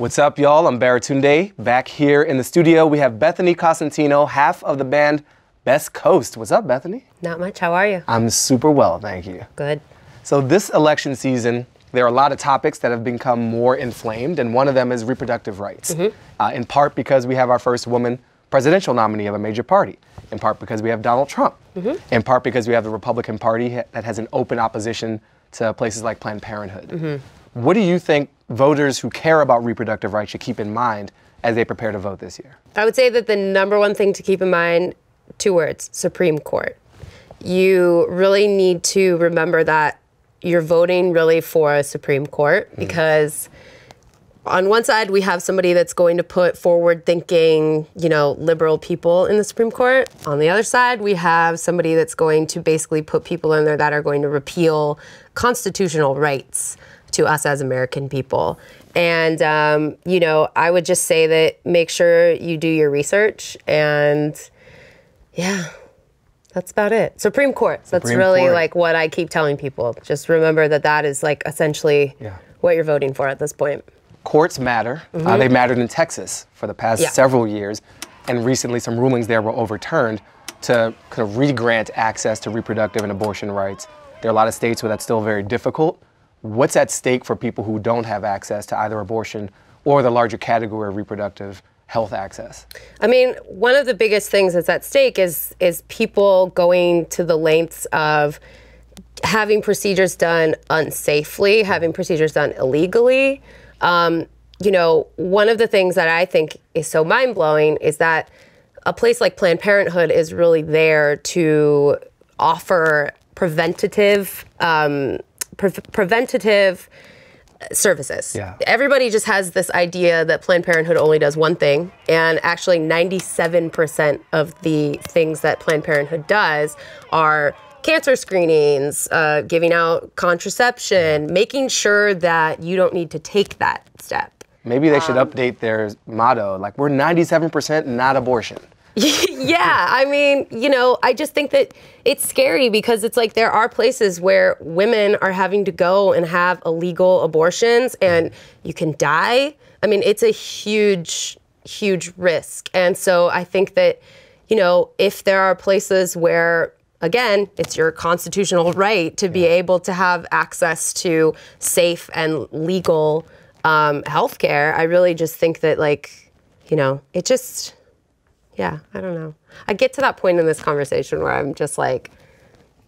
What's up, y'all? I'm Baratunde. Back here in the studio, we have Bethany Cosentino, half of the band Best Coast. What's up, Bethany? Not much. How are you? I'm super well, thank you. Good. So this election season, there are a lot of topics that have become more inflamed, and one of them is reproductive rights. In part because we have our first woman presidential nominee of a major party. In part because we have Donald Trump. In part because we have the Republican Party that has an open opposition to places like Planned Parenthood. What do you think voters who care about reproductive rights should keep in mind as they prepare to vote this year? I would say that the number one thing to keep in mind, 2 words, Supreme Court. You really need to remember that you're voting really for a Supreme Court because on one side we have somebody that's going to put forward-thinking, liberal people in the Supreme Court. On the other side, we have somebody that's going to basically put people in there that are going to repeal constitutional rights to us as American people. And, I would just say that make sure you do your research and, yeah, that's about it. Supreme Court. That's really like what I keep telling people. Just remember that that is like essentially what you're voting for at this point. Courts matter. They've mattered in Texas for the past several years, and recently some rulings there were overturned to kind of re-grant access to reproductive and abortion rights. There are a lot of states where that's still very difficult. What's at stake for people who don't have access to either abortion or the larger category of reproductive health access? I mean, one of the biggest things that's at stake is people going to the lengths of having procedures done unsafely, having procedures done illegally. One of the things that I think is so mind-blowing is that a place like Planned Parenthood is really there to offer preventative services. Everybody just has this idea that Planned Parenthood only does one thing, and actually 97% of the things that Planned Parenthood does are cancer screenings, giving out contraception, making sure that you don't need to take that step. Maybe they should update their motto, like we're 97% not abortion. Yeah, I mean, I just think that it's scary because it's like there are places where women are having to go and have illegal abortions and you can die. I mean, it's a huge, huge risk. And so I think that, if there are places where, again, it's your constitutional right to be able to have access to safe and legal health care, I really just think that, it just... Yeah, I don't know. I get to that point in this conversation where I'm just like,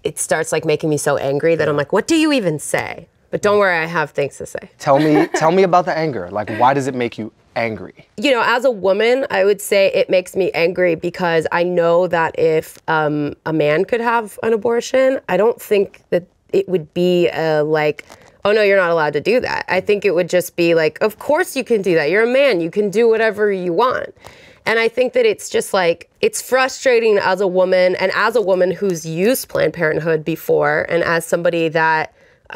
it starts like making me so angry that I'm like, what do you even say? But don't worry, I have things to say. Tell me about the anger. Like, why does it make you angry? As a woman, I would say it makes me angry because I know that if a man could have an abortion, I don't think that it would be like, oh no, you're not allowed to do that. I think it would just be like, of course you can do that. You're a man, you can do whatever you want. And I think that it's just like, it's frustrating as a woman and as a woman who's used Planned Parenthood before and as somebody that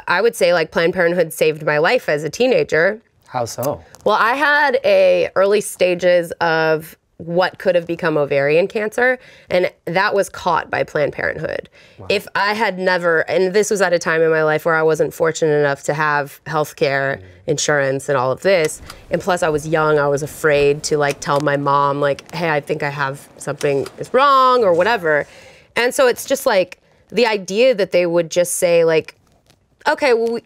I would say like Planned Parenthood saved my life as a teenager. How so? Well, I had early stages of what could have become ovarian cancer, and that was caught by Planned Parenthood. Wow. If I had never, and this was at a time in my life where I wasn't fortunate enough to have health care, insurance, and all of this, and plus I was young, I was afraid to like tell my mom like, hey, I think I have something is wrong or whatever. And so it's just like the idea that they would just say like, okay, well,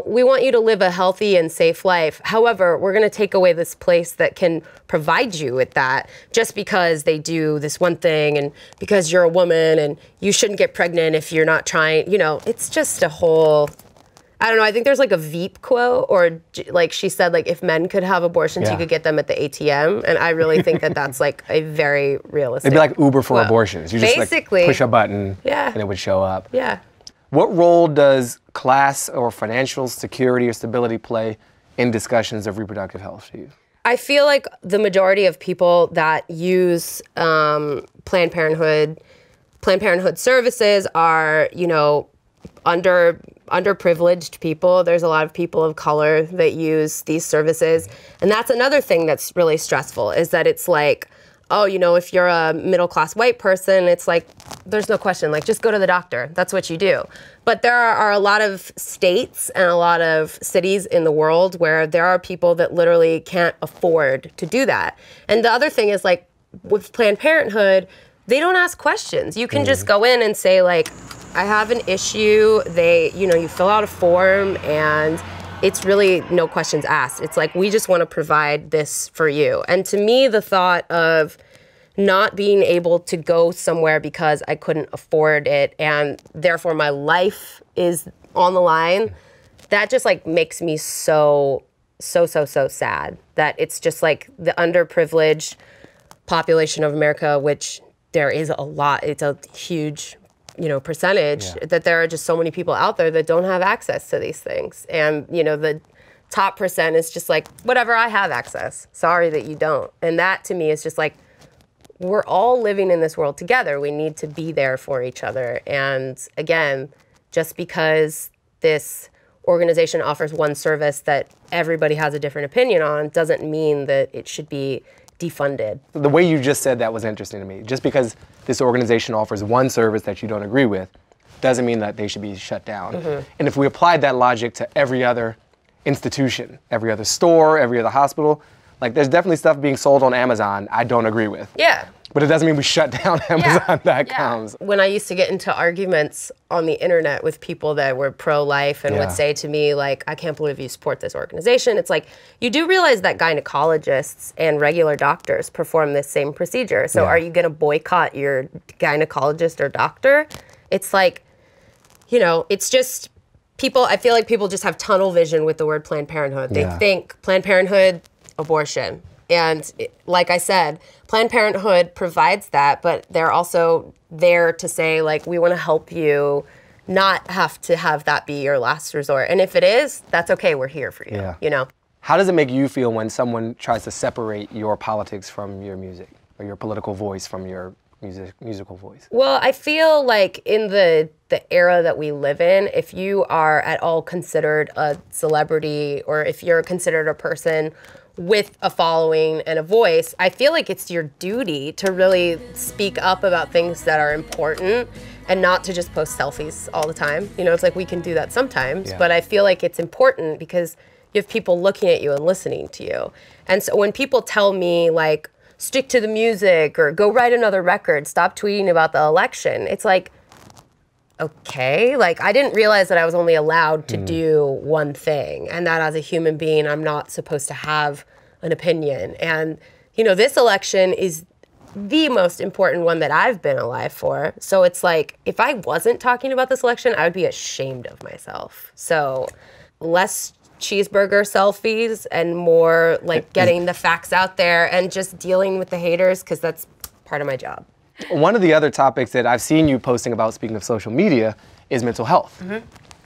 we want you to live a healthy and safe life. However, we're going to take away this place that can provide you with that just because they do this one thing and because you're a woman and you shouldn't get pregnant if you're not trying. It's just a whole, I don't know. I think there's like a Veep quote or like she said, like if men could have abortions, you could get them at the ATM. And I really think that that's like a very realistic. It'd be like Uber for abortions. You just basically like push a button and it would show up. Yeah. What role does class or financial security or stability play in discussions of reproductive health to you? I feel like the majority of people that use Planned Parenthood services are, underprivileged people. There's a lot of people of color that use these services. And that's another thing that's really stressful is that it's like, oh, you know, if you're a middle-class white person, it's like, there's no question, like, just go to the doctor. That's what you do. But there are a lot of states and a lot of cities in the world where there are people that literally can't afford to do that. And the other thing is, like, with Planned Parenthood, they don't ask questions. You can just go in and say, like, I have an issue. You fill out a form, and it's really no questions asked. It's like, we just want to provide this for you. And to me, the thought of not being able to go somewhere because I couldn't afford it and therefore my life is on the line, that just like makes me so sad that it's just like the underprivileged population of America, which there is a lot, it's a huge percentage, that there are just so many people out there that don't have access to these things. And, the top percent is just like, whatever, I have access. Sorry that you don't. And that to me is just like, we're all living in this world together. We need to be there for each other. And again, just because this organization offers one service that everybody has a different opinion on doesn't mean that it should be defunded. The way you just said that was interesting to me. Just because this organization offers one service that you don't agree with doesn't mean that they should be shut down. And if we applied that logic to every other institution, every other store, every other hospital, like there's definitely stuff being sold on Amazon I don't agree with. Yeah. But it doesn't mean we shut down Amazon.com. When I used to get into arguments on the internet with people that were pro-life and would say to me, like, I can't believe you support this organization. It's like, you do realize that gynecologists and regular doctors perform this same procedure. So are you going to boycott your gynecologist or doctor? It's like, it's just people, I feel like people just have tunnel vision with the word Planned Parenthood. They think Planned Parenthood, abortion. And like I said, Planned Parenthood provides that, but they're also there to say, like, we want to help you not have to have that be your last resort. And if it is, that's okay. We're here for you, How does it make you feel when someone tries to separate your politics from your music, or your political voice from your musical voice? Well, I feel like in the era that we live in, if you are at all considered a celebrity, or if you're considered a person with a following and a voice, I feel like it's your duty to really speak up about things that are important and not to just post selfies all the time. It's like we can do that sometimes, but I feel like it's important because you have people looking at you and listening to you. And so when people tell me, like, stick to the music or go write another record, stop tweeting about the election, it's like, okay, like I didn't realize that I was only allowed to do one thing, and that as a human being, I'm not supposed to have an opinion. And, this election is the most important one that I've been alive for. So it's like, if I wasn't talking about this election, I would be ashamed of myself. So less cheeseburger selfies and more like getting the facts out there and just dealing with the haters, because that's part of my job. One of the other topics that I've seen you posting about, speaking of social media, is mental health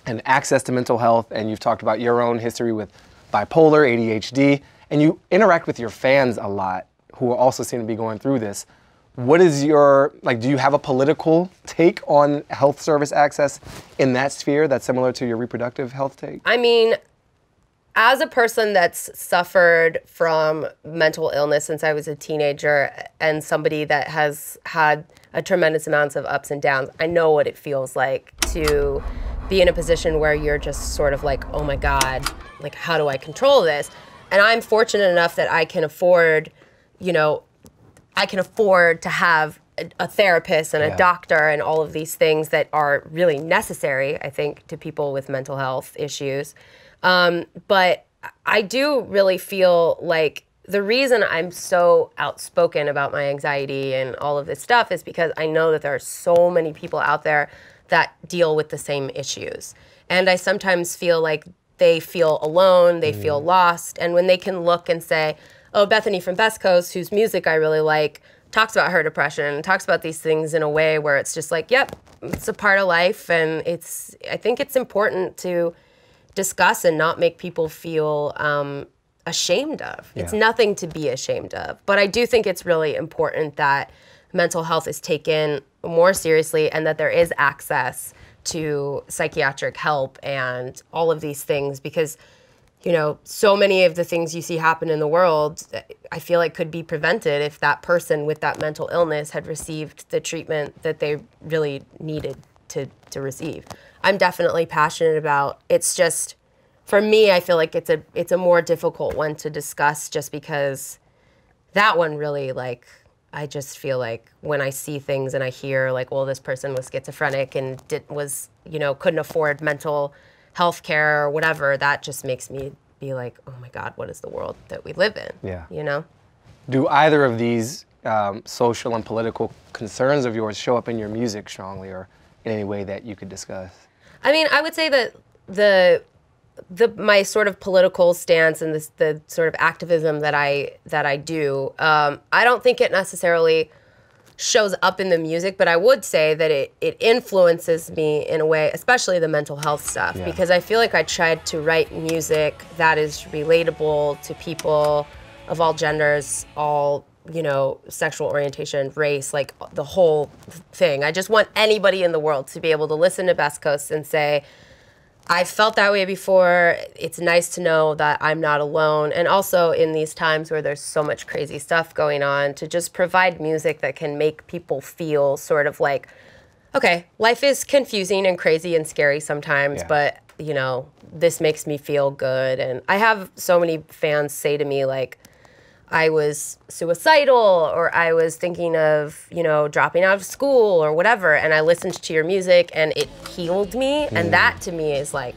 and access to mental health. And you've talked about your own history with bipolar, ADHD, and you interact with your fans a lot who also seem to be going through this. What is your, do you have a political take on health service access in that sphere that's similar to your reproductive health take? I mean, as a person that's suffered from mental illness since I was a teenager and somebody that has had a tremendous amounts of ups and downs, I know what it feels like to be in a position where you're just sort of like, oh my God, like, how do I control this? And I'm fortunate enough that I can afford, to have a therapist and a doctor and all of these things that are really necessary, I think, to people with mental health issues. But I do really feel like the reason I'm so outspoken about my anxiety and all of this stuff is because I know that there are so many people out there that deal with the same issues. And I sometimes feel like they feel alone, they feel lost. And when they can look and say, oh, Bethany from Best Coast, whose music I really like, talks about her depression, talks about these things in a way where it's just like, yep, it's a part of life. And I think it's important to discuss and not make people feel ashamed of. It's nothing to be ashamed of. But I do think it's really important that mental health is taken more seriously and that there is access to psychiatric help and all of these things, because you know, so many of the things you see happen in the world, I feel like could be prevented if that person with that mental illness had received the treatment that they really needed to receive. I'm definitely passionate about. It's just, for me, I feel like it's a more difficult one to discuss, just because that one really, like, I just feel like when I see things and I hear like, well, this person was schizophrenic and you know, couldn't afford mental health care or whatever, that just makes me be like, oh my God, what is the world that we live in? Yeah. You know? Do either of these social and political concerns of yours show up in your music strongly, or in any way that you could discuss? I mean, I would say that my sort of political stance and the sort of activism that I do, I don't think it necessarily shows up in the music, but I would say that it influences me in a way, especially the mental health stuff, because I feel like I tried to write music that is relatable to people of all genders, all, you know, sexual orientation, race, like the whole thing. I just want anybody in the world to be able to listen to Best Coast and say, I felt that way before. It's nice to know that I'm not alone. And also in these times where there's so much crazy stuff going on, to just provide music that can make people feel sort of like, okay, life is confusing and crazy and scary sometimes, but, you know, this makes me feel good. And I have so many fans say to me, like, I was suicidal, or I was thinking of, you know, dropping out of school or whatever, and I listened to your music and it healed me. And that to me is like,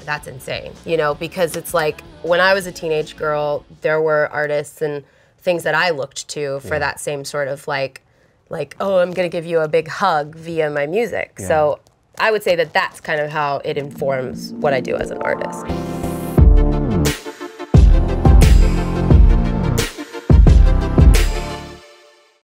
that's insane, you know, because it's like, when I was a teenage girl, there were artists and things that I looked to for that same sort of like, oh, I'm gonna give you a big hug via my music. So I would say that that's kind of how it informs what I do as an artist.